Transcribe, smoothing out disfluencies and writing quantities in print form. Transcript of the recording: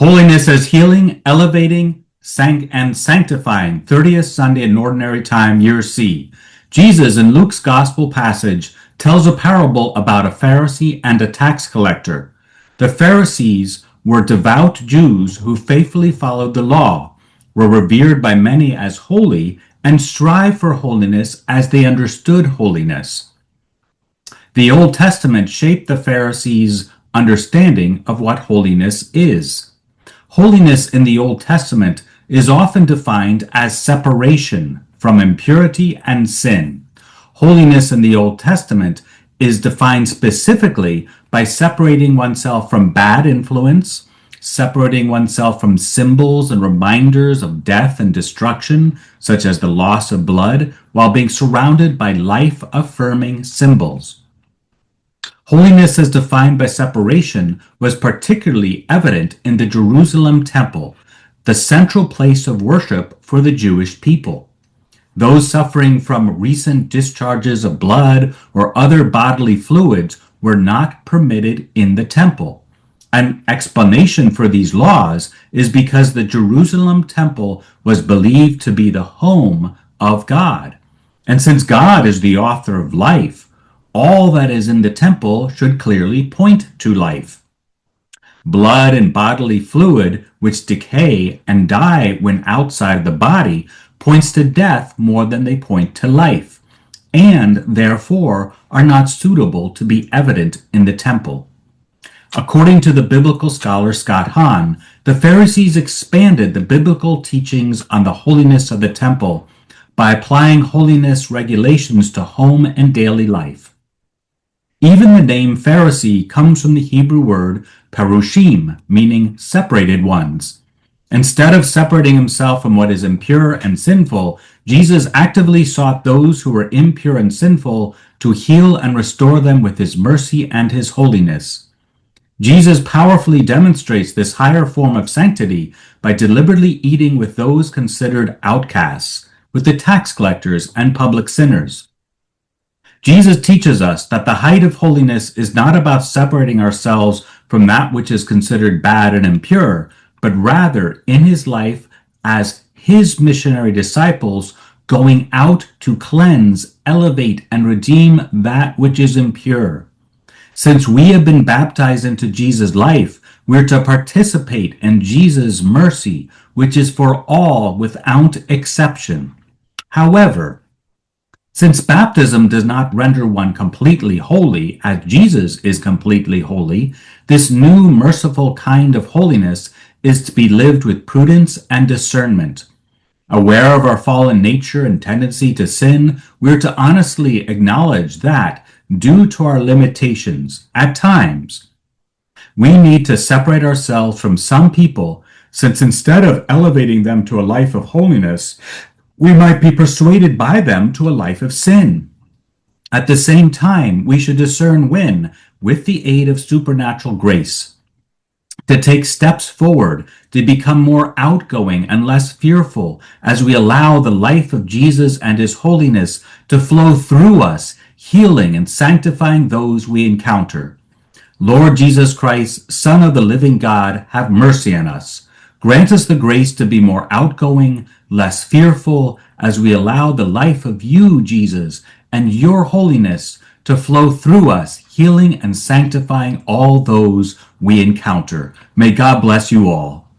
Holiness as healing, elevating, and sanctifying. 30th Sunday in Ordinary Time, Year C. Jesus, in Luke's Gospel passage, tells a parable about a Pharisee and a tax collector. The Pharisees were devout Jews who faithfully followed the law, were revered by many as holy, and strive for holiness as they understood holiness. The Old Testament shaped the Pharisees' understanding of what holiness is. Holiness in the Old Testament is often defined as separation from impurity and sin. Holiness in the Old Testament is defined specifically by separating oneself from bad influence, separating oneself from symbols and reminders of death and destruction, such as the loss of blood, while being surrounded by life-affirming symbols. Holiness as defined by separation was particularly evident in the Jerusalem temple, the central place of worship for the Jewish people. Those suffering from recent discharges of blood or other bodily fluids were not permitted in the temple. An explanation for these laws is because the Jerusalem temple was believed to be the home of God. And since God is the author of life, all that is in the temple should clearly point to life. Blood and bodily fluid, which decay and die when outside the body, points to death more than they point to life, and therefore are not suitable to be evident in the temple. According to the biblical scholar Scott Hahn, the Pharisees expanded the biblical teachings on the holiness of the temple by applying holiness regulations to home and daily life. Even the name Pharisee comes from the Hebrew word perushim, meaning separated ones. Instead of separating himself from what is impure and sinful, Jesus actively sought those who were impure and sinful to heal and restore them with his mercy and his holiness. Jesus powerfully demonstrates this higher form of sanctity by deliberately eating with those considered outcasts, with the tax collectors and public sinners. Jesus teaches us that the height of holiness is not about separating ourselves from that which is considered bad and impure, but rather in his life as his missionary disciples going out to cleanse, elevate, and redeem that which is impure. Since we have been baptized into Jesus' life, we're to participate in Jesus' mercy, which is for all without exception. However, since baptism does not render one completely holy, as Jesus is completely holy, this new merciful kind of holiness is to be lived with prudence and discernment. Aware of our fallen nature and tendency to sin, we are to honestly acknowledge that, due to our limitations, at times, we need to separate ourselves from some people, since instead of elevating them to a life of holiness, we might be persuaded by them to a life of sin. At the same time, we should discern when, with the aid of supernatural grace, to take steps forward to become more outgoing and less fearful as we allow the life of Jesus and his holiness to flow through us, healing and sanctifying those we encounter. Lord Jesus Christ, Son of the living God, have mercy on us. Grant us the grace to be more outgoing, less fearful, as we allow the life of you, Jesus, and your holiness to flow through us, healing and sanctifying all those we encounter. May God bless you all.